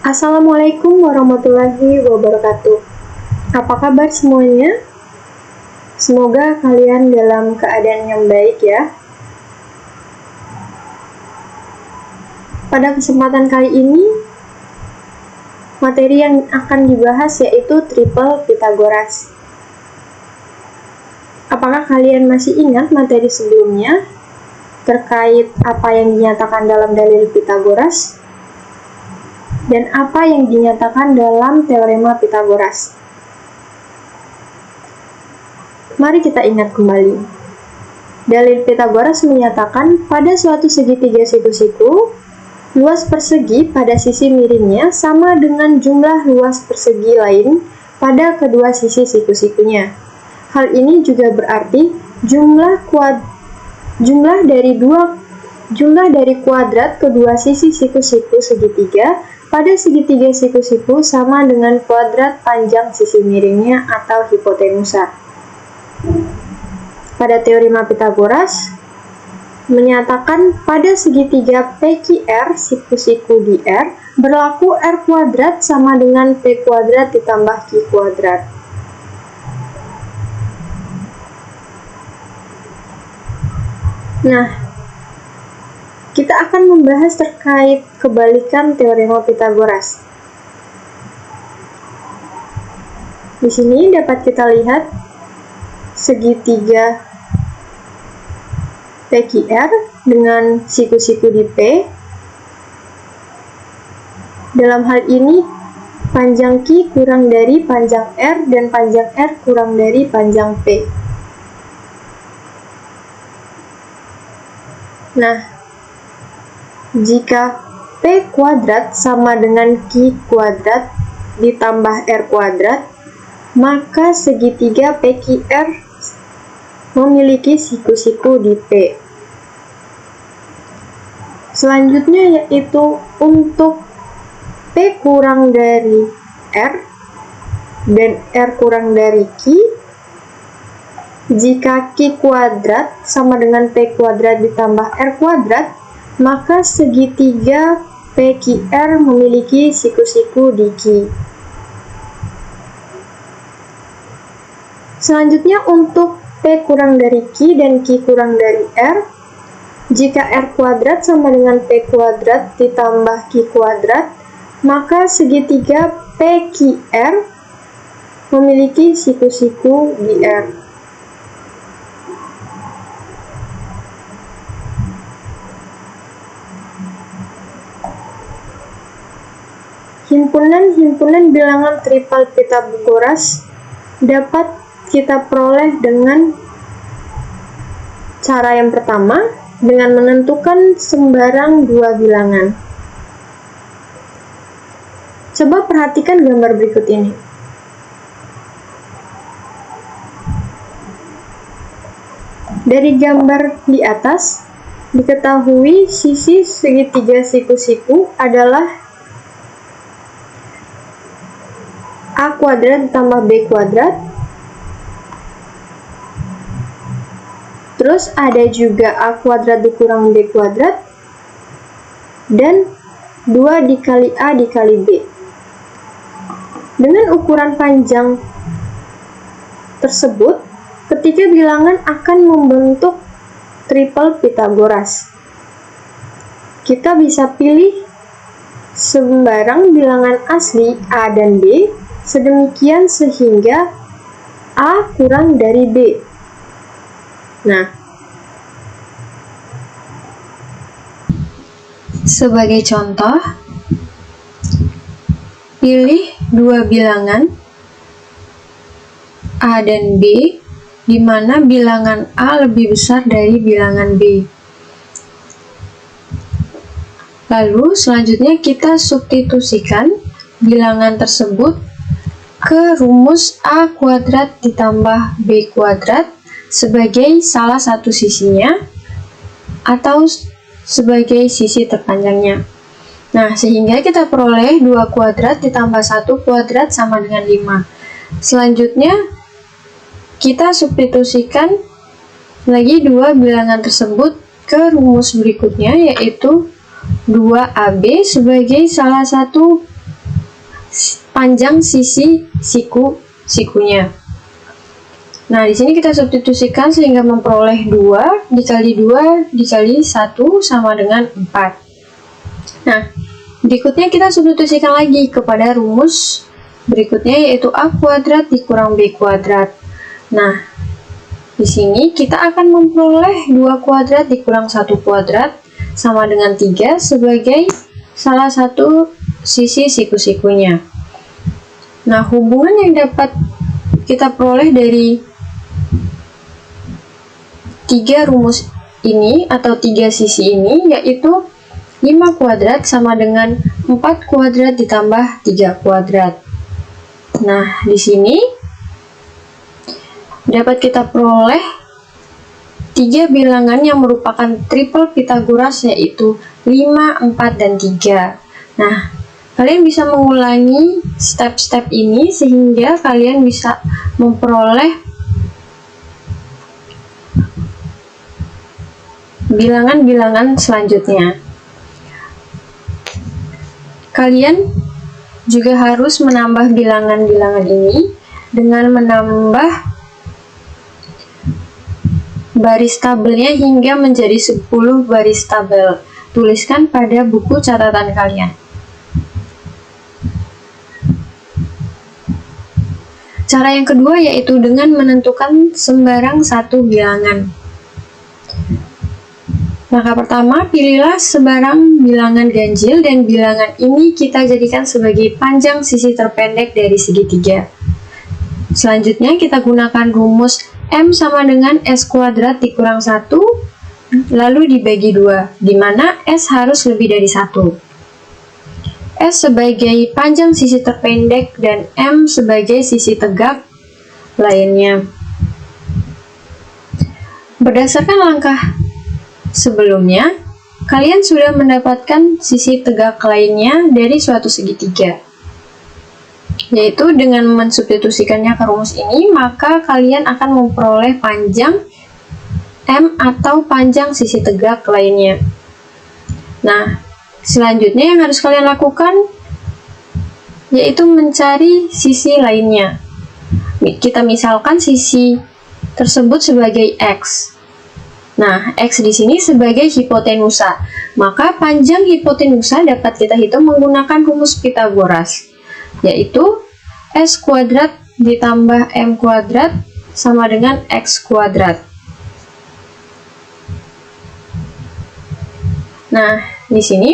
Assalamualaikum warahmatullahi wabarakatuh. Apa kabar semuanya? Semoga kalian dalam keadaan yang baik ya. Pada kesempatan kali ini, materi yang akan dibahas yaitu triple Pythagoras. Apakah kalian masih ingat materi sebelumnya terkait apa yang dinyatakan dalam dalil Pythagoras dan apa yang dinyatakan dalam teorema Pythagoras? Mari kita ingat kembali. Dalil Pythagoras menyatakan pada suatu segitiga siku-siku, luas persegi pada sisi miringnya sama dengan jumlah luas persegi lain pada kedua sisi siku-sikunya. Hal ini juga berarti jumlah dari kuadrat kedua sisi siku-siku segitiga pada segitiga siku-siku sama dengan kuadrat panjang sisi miringnya atau hipotenusa. Pada teorema Pythagoras menyatakan pada segitiga PQR siku-siku di R berlaku R kuadrat sama dengan P kuadrat ditambah Q kuadrat. Nah, kita akan membahas terkait kebalikan teorema Pythagoras. Di sini dapat kita lihat segitiga PQR dengan siku-siku di P. Dalam hal ini, panjang Q kurang dari panjang R dan panjang R kurang dari panjang P. Nah, jika P kuadrat sama dengan Q kuadrat ditambah R kuadrat, maka segitiga PQR memiliki siku-siku di P. Selanjutnya yaitu untuk P kurang dari R dan R kurang dari Q, jika Q kuadrat sama dengan P kuadrat ditambah R kuadrat, maka segitiga PQR memiliki siku-siku di Q. Selanjutnya untuk P kurang dari Q dan Q kurang dari R, jika R kuadrat sama dengan P kuadrat ditambah Q kuadrat, maka segitiga PQR memiliki siku-siku di R. Himpunan-himpunan bilangan triple Pythagoras dapat kita peroleh dengan cara yang pertama, dengan menentukan sembarang dua bilangan. Coba perhatikan gambar berikut ini. Dari gambar di atas, diketahui sisi segitiga siku-siku adalah A kuadrat ditambah B kuadrat. Terus ada juga A kuadrat dikurang B kuadrat. Dan 2 dikali A dikali B. Dengan ukuran panjang tersebut, ketiga bilangan akan membentuk triple Pythagoras. Kita bisa pilih sembarang bilangan asli A dan B, sedemikian sehingga A kurang dari B. Nah, sebagai contoh, pilih dua bilangan A dan B, di mana bilangan A lebih besar dari bilangan B. Lalu selanjutnya kita substitusikan bilangan tersebut ke rumus A kuadrat ditambah B kuadrat sebagai salah satu sisinya atau sebagai sisi terpanjangnya. Nah, sehingga kita peroleh 2 kuadrat ditambah 1 kuadrat sama dengan 5. Selanjutnya, kita substitusikan lagi dua bilangan tersebut ke rumus berikutnya, yaitu 2AB sebagai salah satu panjang sisi siku-sikunya. Nah, di sini kita substitusikan sehingga memperoleh 2 dikali 2 dikali 1 sama dengan 4. Nah, berikutnya kita substitusikan lagi kepada rumus berikutnya, yaitu A kuadrat dikurang B kuadrat. Nah, di sini kita akan memperoleh 2 kuadrat dikurang 1 kuadrat sama dengan 3 sebagai salah satu sisi siku-sikunya. Nah, hubungan yang dapat kita peroleh dari 3 rumus ini atau 3 sisi ini yaitu 5 kuadrat sama dengan 4 kuadrat ditambah 3 kuadrat. Nah, di sini dapat kita peroleh 3 bilangan yang merupakan triple Pythagoras, yaitu 5, 4, dan 3. Nah, kalian bisa mengulangi step-step ini sehingga kalian bisa memperoleh bilangan-bilangan selanjutnya. Kalian juga harus menambah bilangan-bilangan ini dengan menambah baris tabelnya hingga menjadi 10 baris tabel. Tuliskan pada buku catatan kalian. Cara yang kedua yaitu dengan menentukan sembarang satu bilangan. Maka pertama, pilihlah sebarang bilangan ganjil dan bilangan ini kita jadikan sebagai panjang sisi terpendek dari segitiga. Selanjutnya kita gunakan rumus M sama dengan S kuadrat dikurang 1 lalu dibagi 2, di mana S harus lebih dari 1. S sebagai panjang sisi terpendek dan M sebagai sisi tegak lainnya. Berdasarkan langkah sebelumnya, kalian sudah mendapatkan sisi tegak lainnya dari suatu segitiga. Yaitu dengan mensubstitusikannya ke rumus ini, maka kalian akan memperoleh panjang M atau panjang sisi tegak lainnya. Nah, selanjutnya yang harus kalian lakukan yaitu mencari sisi lainnya. Kita misalkan sisi tersebut sebagai X. Nah, X di sini sebagai hipotenusa. Maka panjang hipotenusa dapat kita hitung menggunakan rumus Pythagoras, yaitu S kuadrat ditambah M kuadrat sama dengan X kuadrat. Nah, di sini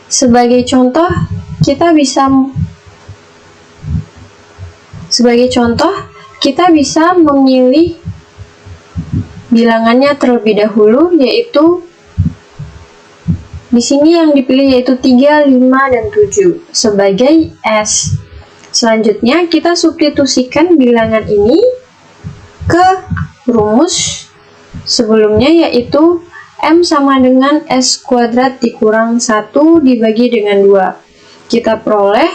sebagai contoh kita bisa memilih bilangannya terlebih dahulu, yaitu di sini yang dipilih yaitu 3, 5, dan 7 sebagai S. Selanjutnya kita substitusikan bilangan ini ke rumus sebelumnya, yaitu M sama dengan S kuadrat dikurang 1 dibagi dengan 2. Kita peroleh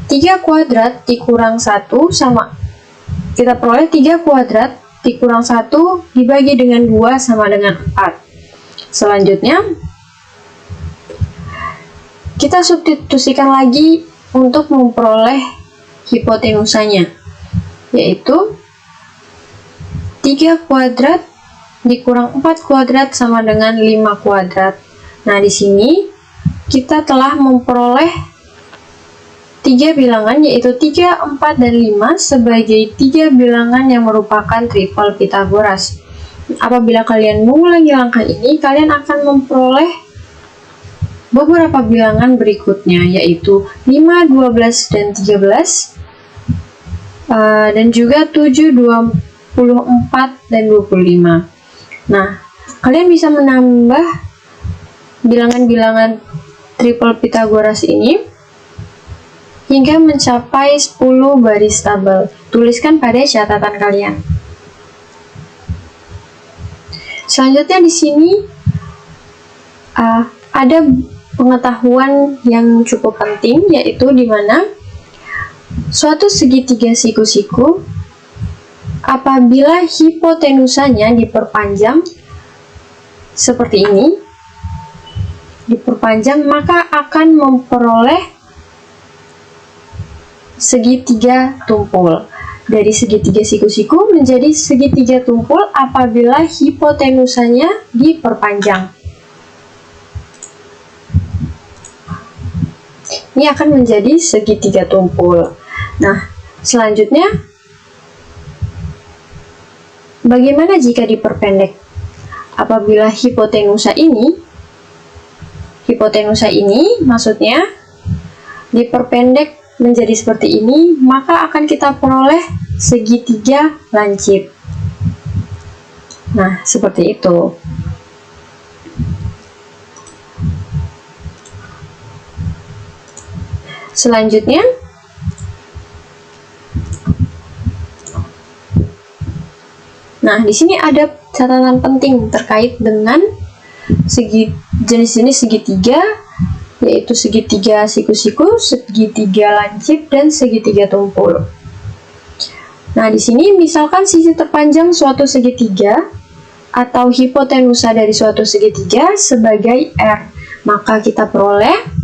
3 kuadrat dikurang 1 dikurang 1 dibagi dengan 2 sama dengan 4. Selanjutnya, kita substitusikan lagi untuk memperoleh hipotenusanya, yaitu 3 kuadrat dikurang 4 kuadrat sama dengan 5 kuadrat. Nah, di sini kita telah memperoleh 3 bilangan, yaitu 3, 4, dan 5 sebagai 3 bilangan yang merupakan triple Pythagoras. Apabila kalian mengulangi langkah ini, kalian akan memperoleh beberapa bilangan berikutnya, yaitu 5, 12, dan 13, dan juga 7, 24, dan 25. Nah, kalian bisa menambah bilangan-bilangan triple Pythagoras ini hingga mencapai 10 baris tabel. Tuliskan pada catatan kalian. Selanjutnya di sini ada pengetahuan yang cukup penting, yaitu di mana suatu segitiga siku-siku apabila hipotenusanya diperpanjang seperti ini, diperpanjang, maka akan memperoleh segitiga tumpul. Dari segitiga siku-siku menjadi segitiga tumpul apabila hipotenusanya diperpanjang. Ini akan menjadi segitiga tumpul. Nah, selanjutnya, bagaimana jika diperpendek? Apabila hipotenusa ini maksudnya diperpendek menjadi seperti ini, maka akan kita peroleh segitiga lancip. Nah, seperti itu. Selanjutnya, nah di sini ada catatan penting terkait dengan jenis-jenis segitiga, yaitu segitiga siku-siku, segitiga lancip, dan segitiga tumpul. Nah, di sini misalkan sisi terpanjang suatu segitiga atau hipotenusa dari suatu segitiga sebagai R, maka kita peroleh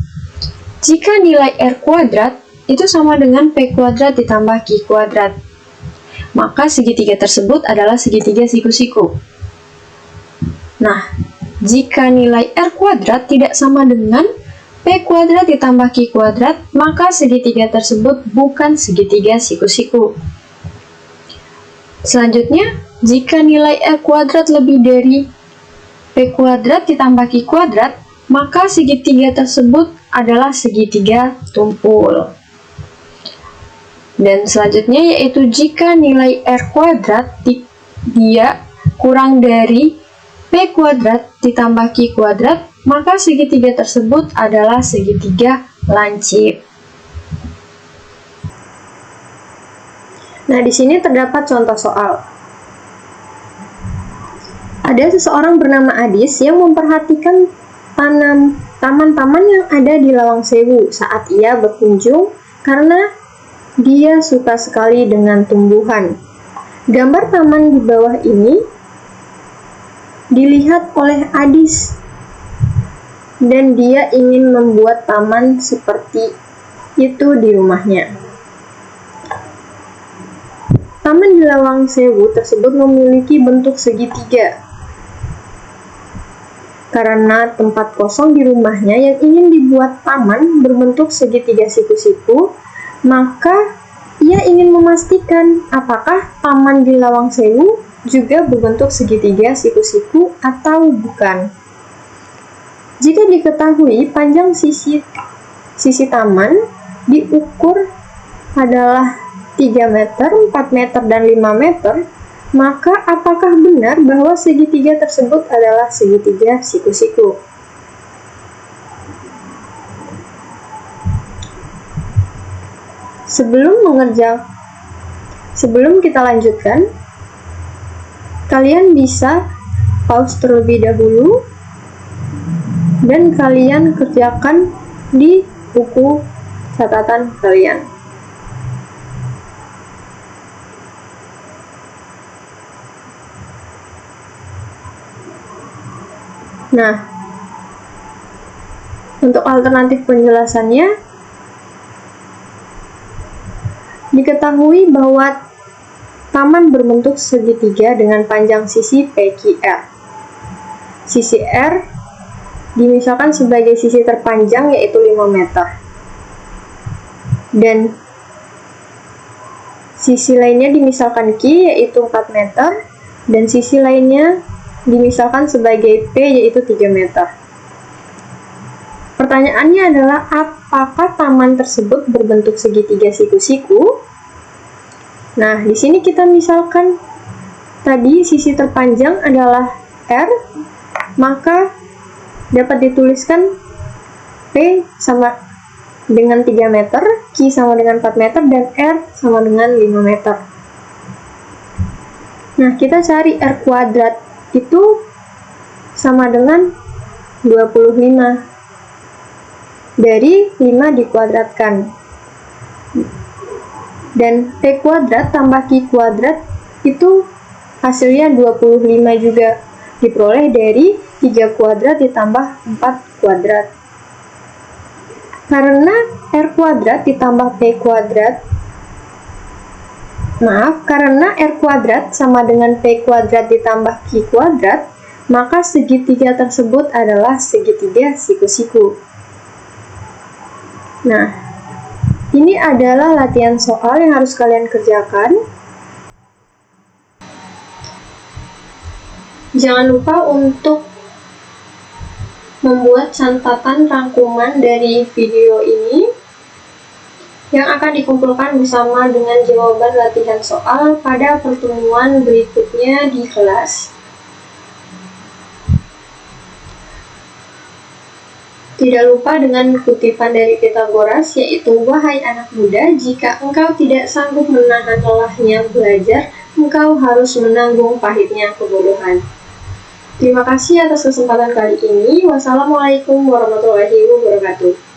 jika nilai R kuadrat itu sama dengan P kuadrat ditambah Q kuadrat, maka segitiga tersebut adalah segitiga siku-siku. Nah, jika nilai R kuadrat tidak sama dengan P kuadrat ditambah Q kuadrat, maka segitiga tersebut bukan segitiga siku-siku. Selanjutnya, jika nilai R kuadrat lebih dari P kuadrat ditambah Q kuadrat, maka segitiga tersebut adalah segitiga tumpul. Dan selanjutnya yaitu jika nilai R kuadrat dia kurang dari P kuadrat ditambah Q kuadrat, maka segitiga tersebut adalah segitiga lancip. Nah, di sini terdapat contoh soal. Ada seseorang bernama Adis yang memperhatikan taman-taman yang ada di Lawang Sewu saat ia berkunjung karena dia suka sekali dengan tumbuhan. Gambar taman di bawah ini dilihat oleh Adis dan dia ingin membuat taman seperti itu di rumahnya. Taman di Lawang Sewu tersebut memiliki bentuk segitiga. Karena tempat kosong di rumahnya yang ingin dibuat taman berbentuk segitiga siku-siku, maka ia ingin memastikan apakah taman di Lawang Sewu juga berbentuk segitiga siku-siku atau bukan. Jika diketahui panjang sisi taman diukur adalah 3 meter, 4 meter, dan 5 meter, maka apakah benar bahwa segitiga tersebut adalah segitiga siku-siku? Sebelum kita lanjutkan, kalian bisa pause terlebih dahulu dan kalian kerjakan di buku catatan kalian. Nah, untuk alternatif penjelasannya, diketahui bahwa taman berbentuk segitiga dengan panjang sisi PQR. Sisi R dimisalkan sebagai sisi terpanjang yaitu 5 meter. Dan sisi lainnya dimisalkan Q yaitu 4 meter dan sisi lainnya dimisalkan sebagai P yaitu 3 meter. Pertanyaannya adalah apakah taman tersebut berbentuk segitiga siku-siku? Nah, di sini kita misalkan tadi sisi terpanjang adalah R, maka dapat dituliskan P sama dengan 3 meter, Q sama dengan 4 meter, dan R sama dengan 5 meter. Nah, kita cari R kuadrat itu sama dengan 25 dari 5 dikuadratkan, dan P kuadrat tambah Q kuadrat itu hasilnya 25 juga, diperoleh dari 3 kuadrat ditambah 4 kuadrat. Karena R kuadrat ditambah P kuadrat. Karena R kuadrat sama dengan P kuadrat ditambah Q kuadrat, maka segitiga tersebut adalah segitiga siku-siku. Nah, ini adalah latihan soal yang harus kalian kerjakan. Jangan lupa untuk membuat catatan rangkuman dari video ini yang akan dikumpulkan bersama dengan jawaban latihan soal pada pertemuan berikutnya di kelas. Tidak lupa dengan kutipan dari Pythagoras, yaitu, "Wahai anak muda, jika engkau tidak sanggup menahan lelahnya belajar, engkau harus menanggung pahitnya kebodohan." Terima kasih atas kesempatan kali ini. Wassalamualaikum warahmatullahi wabarakatuh.